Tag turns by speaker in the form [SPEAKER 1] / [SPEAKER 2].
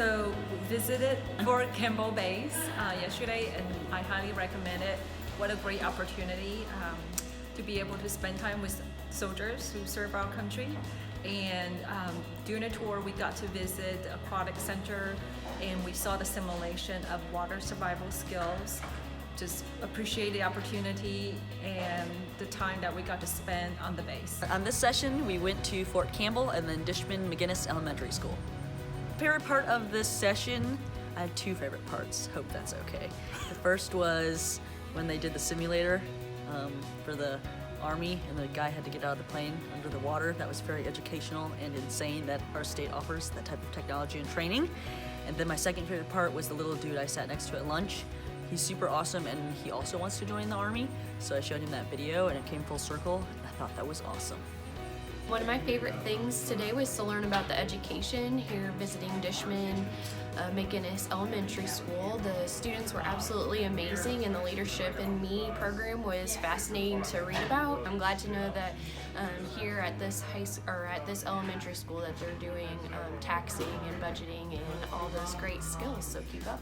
[SPEAKER 1] So we visited Fort Campbell Base yesterday, and I highly recommend it. What a great opportunity to be able to spend time with soldiers who serve our country. And during the tour, we got to visit the aquatic center, and we saw the simulation of water survival skills. Just appreciate the opportunity and the time that we got to spend on the base.
[SPEAKER 2] On this session, we went to Fort Campbell and then Dishman McGinnis Elementary School. Favorite part of this session, I had two favorite parts, hope that's okay. The first was when they did the simulator for the Army and the guy had to get out of the plane under the water. That was very educational and insane that our state offers that type of technology and training. And then my second favorite part was the little dude I sat next to at lunch. He's super awesome and he also wants to join the Army, so I showed him that video and it came full circle. I thought that was awesome.
[SPEAKER 3] One of my favorite things today was to learn about the education here visiting Dishman McGinnis Elementary School. The students were absolutely amazing and the Leadership in Me program was fascinating to read about. I'm glad to know that here at this elementary school that they're doing taxing and budgeting and all those great skills, so keep up.